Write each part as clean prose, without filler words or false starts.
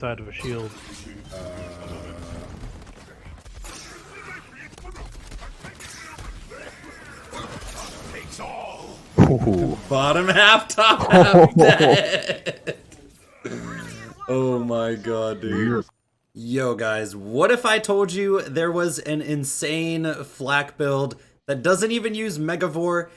Side of a shield. Ooh. Bottom half, top half, dead. Oh my god, dude. Yo, guys, what if I told you there was an insane flak build that doesn't even use Megavore,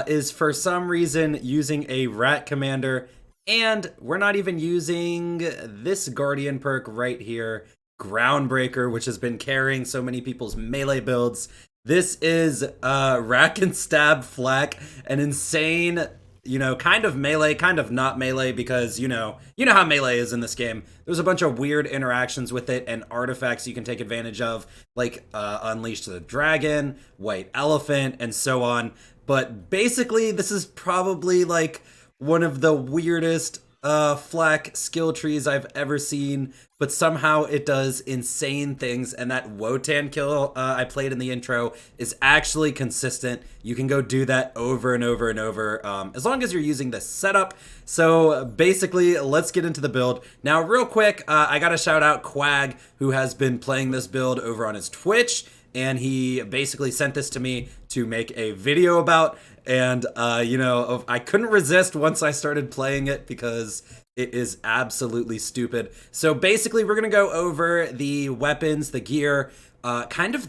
is for some reason using a RAKK commander, and we're not even using this Guardian perk right here, Groundbreaker, which has been carrying so many people's melee builds. This is Rakk and Stab Flak, an insane, you know, kind of melee, kind of not melee, because you know how melee is in this game. There's a bunch of weird interactions with it and artifacts you can take advantage of, like Unleash the Dragon, White Elephant, and so on. But basically, this is probably like one of the weirdest flak skill trees I've ever seen, but somehow it does insane things, and that Wotan kill I played in the intro is actually consistent. You can go do that over and over and over, as long as you're using the setup. So basically, let's get into the build. Now, real quick, I gotta shout out Quag, who has been playing this build over on his Twitch, and he basically sent this to me to make a video about. And, you know, I couldn't resist once I started playing it because it is absolutely stupid. So basically, we're going to go over the weapons, the gear, we're not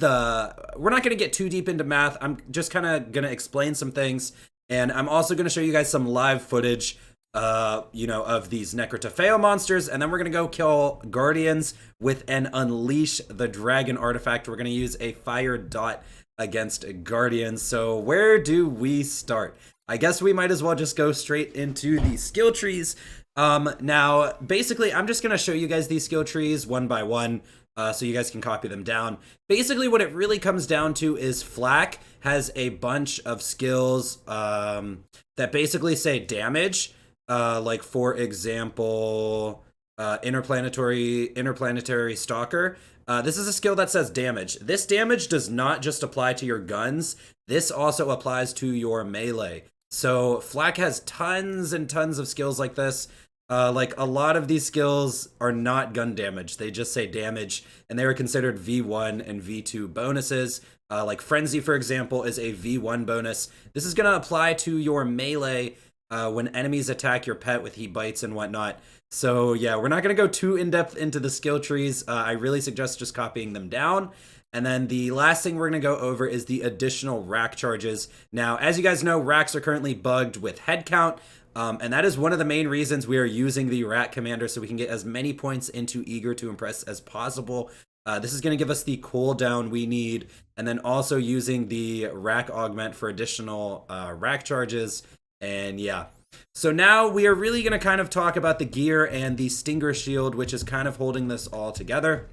going to get too deep into math. I'm just kind of going to explain some things. And I'm also going to show you guys some live footage, you know, of these Necrotafeo monsters. And then we're going to go kill Guardians with an Unleash the Dragon artifact. We're going to use a Fire Dot against Guardians. So where do we start? I guess we might as well just go straight into the skill trees. Now, basically, I'm just going to show you guys these skill trees one by one, so you guys can copy them down. Basically, what it really comes down to is Flak has a bunch of skills that basically say damage, like, for example, Interplanetary Stalker. This is a skill that says damage. This damage does not just apply to your guns. This also applies to your melee. So Flak has tons and tons of skills like this. Like, a lot of these skills are not gun damage. They just say damage, and they are considered V1 and V2 bonuses. Like Frenzy, for example, is a V1 bonus. This is going to apply to your melee when enemies attack your pet with heat bites and whatnot. So yeah, we're not going to go too in-depth into the skill trees. I really suggest just copying them down. And then the last thing we're going to go over is the additional RAKK charges. Now, as you guys know, Rakks are currently bugged with head count, and that is one of the main reasons we are using the RAKK commander, so we can get as many points into Eager to Impress as possible. This is going to give us the cooldown we need, and then also using the RAKK augment for additional RAKK charges, and yeah. So now we are really going to kind of talk about the gear and the Stinger shield, which is kind of holding this all together.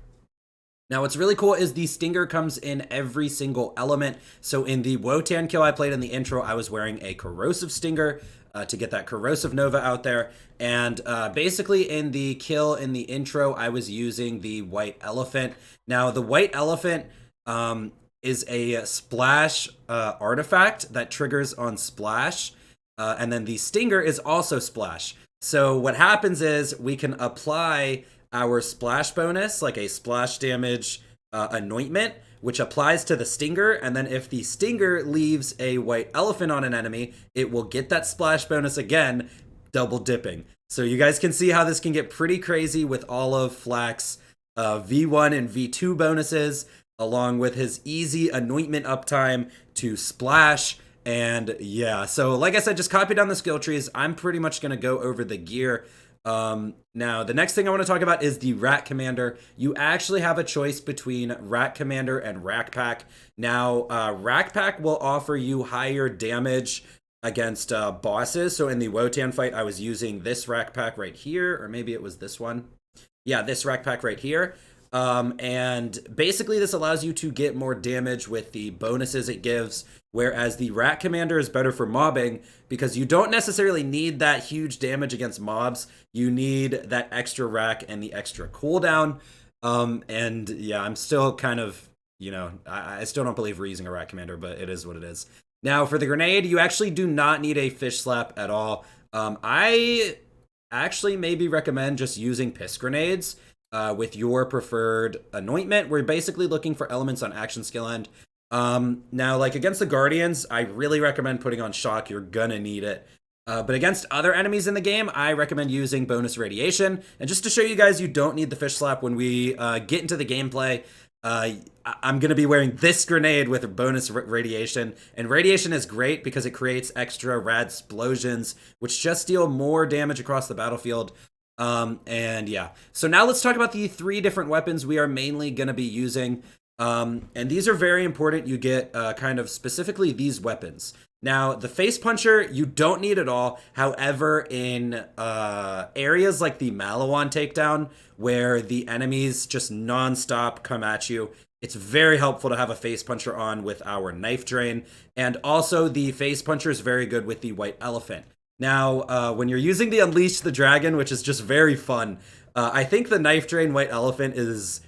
Now, what's really cool is the Stinger comes in every single element. So in the Wotan kill I played in the intro, I was wearing a Corrosive Stinger to get that Corrosive Nova out there. And basically in the kill in the intro, I was using the White Elephant. Now, the White Elephant is a splash artifact that triggers on splash. And then the Stinger is also splash. So what happens is we can apply our splash bonus, like a splash damage anointment, which applies to the Stinger. And then if the Stinger leaves a White Elephant on an enemy, it will get that splash bonus again, double dipping. So you guys can see how this can get pretty crazy with all of Flak's V1 and V2 bonuses, along with his easy anointment uptime to splash. And yeah, so like I said, just copy down the skill trees. I'm pretty much going to go over the gear. Now, the next thing I want to talk about is the RAKK commander. You actually have a choice between RAKK commander and RAKK. Now, RAKK will offer you higher damage against bosses. So in the Wotan fight, I was using this RAKK right here, or maybe it was this one. Yeah, this RAKK right here. And basically this allows you to get more damage with the bonuses it gives, whereas the RAKK commander is better for mobbing because you don't necessarily need that huge damage against mobs. You need that extra RAKK and the extra cooldown. And yeah, I'm still kind of, you know, I still don't believe we're using a RAKK commander, but it is what it is. Now for the grenade, you actually do not need a fish slap at all. I actually maybe recommend just using piss grenades. with your preferred anointment. We're basically looking for elements on action skill end. Now, like against the Guardians, I really recommend putting on Shock. You're gonna need it. But against other enemies in the game, I recommend using bonus radiation. And just to show you guys, you don't need the fish slap when we get into the gameplay. I'm going to be wearing this grenade with bonus radiation. And radiation is great because it creates extra rad explosions, which just deal more damage across the battlefield. And yeah, so now let's talk about the 3 different weapons we are mainly going to be using. And these are very important. You get kind of specifically these weapons. Now, the face puncher, you don't need at all. However, in areas like the Maliwan takedown, where the enemies just non-stop come at you, it's very helpful to have a face puncher on with our knife drain. And also, the face puncher is very good with the white elephant. Now, when you're using the Unleash the Dragon, which is just very fun, I think the knife drain white elephant is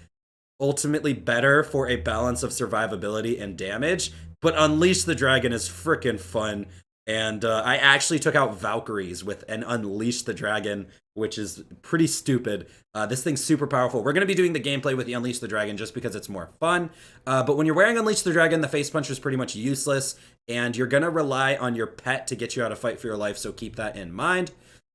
ultimately better for a balance of survivability and damage. But Unleash the Dragon is freaking fun. And I actually took out Valkyries with an Unleash the Dragon, which is pretty stupid. This thing's super powerful. We're going to be doing the gameplay with the Unleash the Dragon just because it's more fun. But when you're wearing Unleash the Dragon, the face puncher is pretty much useless. And you're going to rely on your pet to get you out of fight for your life, so keep that in mind.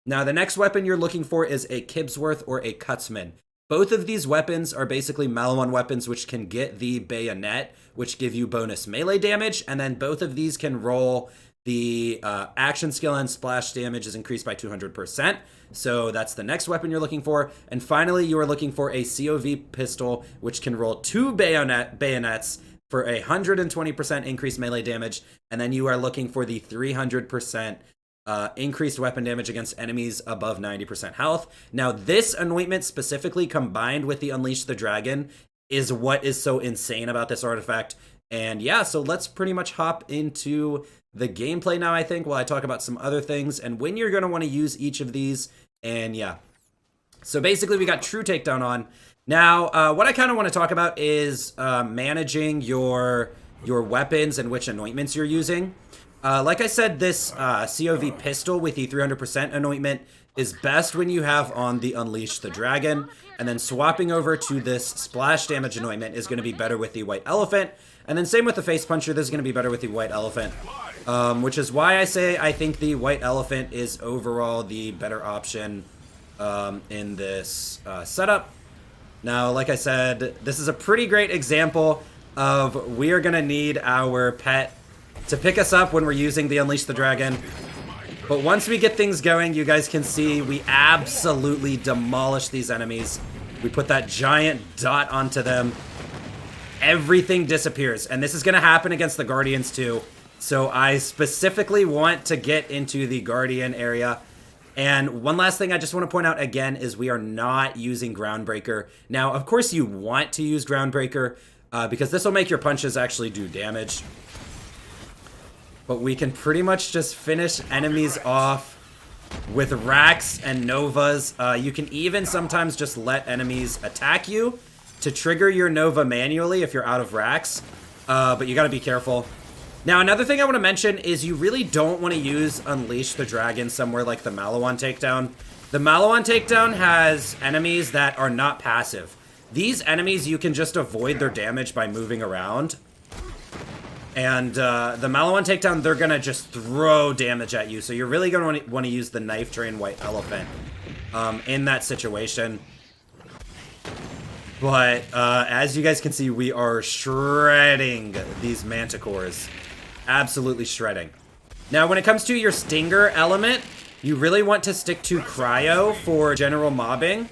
Now, the next weapon you're looking for is a Kibsworth or a Cutsman. Both of these weapons are basically Maliwan weapons, which can get the bayonet, which give you bonus melee damage, and then both of these can roll the action skill and splash damage is increased by 200%. So that's the next weapon you're looking for. And finally, you are looking for a COV pistol, which can roll 2 bayonets for a 120% increased melee damage. And then you are looking for the 300% increased weapon damage against enemies above 90% health. Now, this anointment specifically combined with the Unleash the Dragon is what is so insane about this artifact. And yeah, so let's pretty much hop into the gameplay now, I think, while I talk about some other things and when you're going to want to use each of these. And yeah, so basically we got True Takedown on. Now, what I kind of want to talk about is managing your weapons and which anointments you're using. Like I said, this COV pistol with the 300% anointment is best when you have on the Unleash the Dragon, and then swapping over to this splash damage anointment is going to be better with the white elephant, and then same with the face puncher, this is going to be better with the white elephant, which is why I say I think the white elephant is overall the better option in this setup. Now, like I said, this is a pretty great example of we are going to need our pet to pick us up when we're using the Unleash the Dragon. But once we get things going, you guys can see we absolutely demolish these enemies. We put that giant dot onto them. Everything disappears. And this is going to happen against the Guardians too. So I specifically want to get into the Guardian area. And one last thing I just want to point out again is we are not using Groundbreaker. Now, of course you want to use Groundbreaker because this will make your punches actually do damage. But we can pretty much just finish enemies off with Rakks and Novas. You can even sometimes just let enemies attack you to trigger your Nova manually if you're out of Rakks. But you gotta be careful. Now, another thing I want to mention is you really don't want to use Unleash the Dragon somewhere like the Maliwan takedown. The Maliwan takedown has enemies that are not passive. These enemies, you can just avoid their damage by moving around. And the Maliwan takedown, they're going to just throw damage at you. So you're really going to want to use the Knife Drain White Elephant in that situation. But as you guys can see, we are shredding these Manticores. Absolutely shredding. Now, when it comes to your Stinger element, you really want to stick to Cryo for general mobbing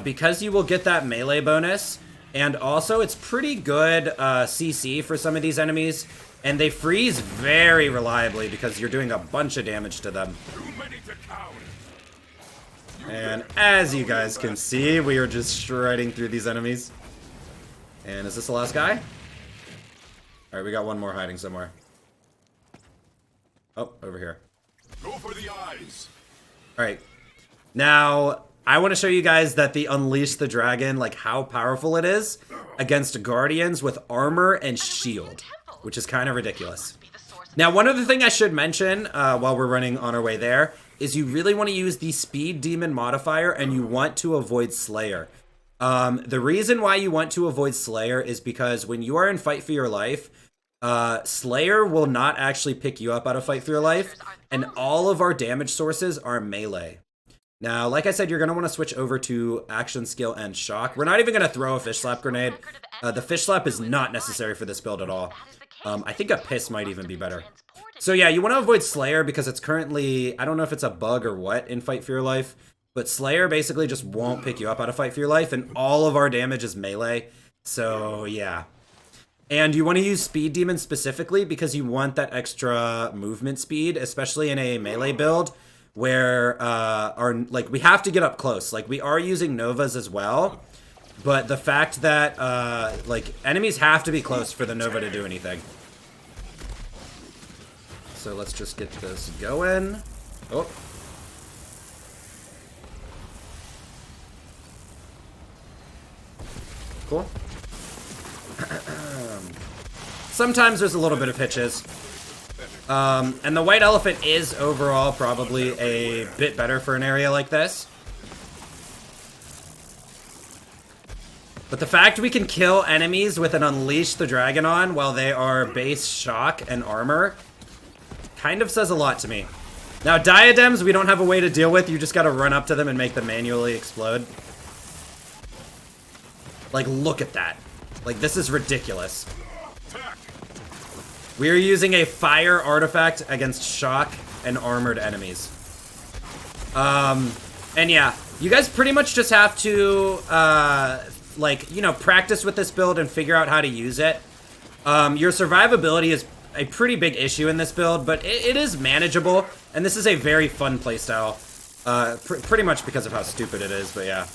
because you will get that melee bonus. And also, it's pretty good CC for some of these enemies. And they freeze very reliably because you're doing a bunch of damage to them. And as you guys can see, we are just shredding through these enemies. And is this the last guy? Alright, we got one more hiding somewhere. Oh, over here. Go for the eyes. Alright. Now, I want to show you guys that the Unleash the Dragon, like how powerful it is against Guardians with armor and shield, which is kind of ridiculous. Now, one other thing I should mention while we're running on our way there is you really want to use the Speed Demon modifier and you want to avoid Slayer. The reason why you want to avoid Slayer is because when you are in Fight for Your Life, Slayer will not actually pick you up out of Fight for Your Life, and all of our damage sources are melee. Now, like I said, you're going to want to switch over to Action, Skill, and Shock. We're not even going to throw a Fish Slap grenade. The Fish Slap is not necessary for this build at all. I think a Piss might even be better. So yeah, you want to avoid Slayer because it's currently, I don't know if it's a bug or what in Fight for Your Life, but Slayer basically just won't pick you up out of Fight for Your Life, and all of our damage is melee. So yeah. And you want to use Speed Demon specifically because you want that extra movement speed, especially in a melee build where we have to get up close. Like, we are using Novas as well, but the fact that enemies have to be close for the Nova to do anything. So let's just get this going. Oh. Cool. Sometimes there's a little bit of hitches. And the White Elephant is overall probably a bit better for an area like this. But the fact we can kill enemies with an Unleash the Dragon on while they are base shock and armor kind of says a lot to me. Now, diadems we don't have a way to deal with. You just gotta run up to them and make them manually explode. Like, look at that. Like, this is ridiculous. We are using a fire artifact against shock and armored enemies. And yeah, you guys pretty much just have to, practice with this build and figure out how to use it. Your survivability is a pretty big issue in this build, but it is manageable, and this is a very fun playstyle. Pretty much because of how stupid it is, but yeah.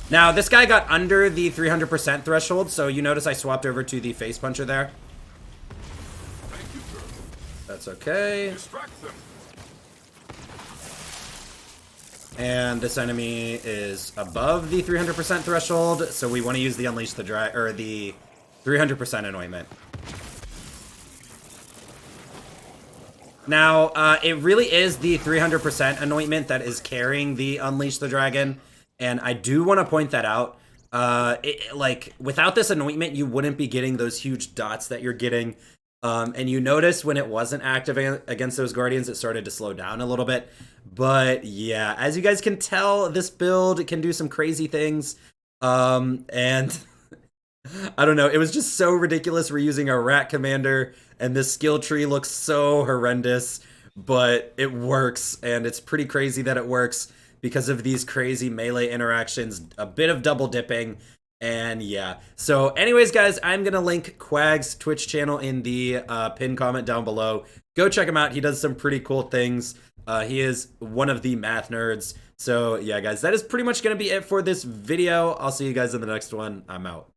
Now, this guy got under the 300% threshold, so you notice I swapped over to the Face Puncher there. That's okay. And this enemy is above the 300% threshold, so we want to use the Unleash the Dragon, or the 300% Anointment. Now, it really is the 300% Anointment that is carrying the Unleash the Dragon, and I do want to point that out. Without this Anointment, you wouldn't be getting those huge dots that you're getting. And you notice when it wasn't active against those Guardians, it started to slow down a little bit. But yeah, as you guys can tell, this build can do some crazy things. And I don't know, it was just so ridiculous. We're using a RAKK commander, and this skill tree looks so horrendous, but it works, and it's pretty crazy that it works because of these crazy melee interactions, a bit of double dipping. And yeah, so anyways, guys, I'm going to link Quag's Twitch channel in the pinned comment down below. Go check him out. He does some pretty cool things. He is one of the math nerds. So yeah, guys, that is pretty much going to be it for this video. I'll see you guys in the next one. I'm out.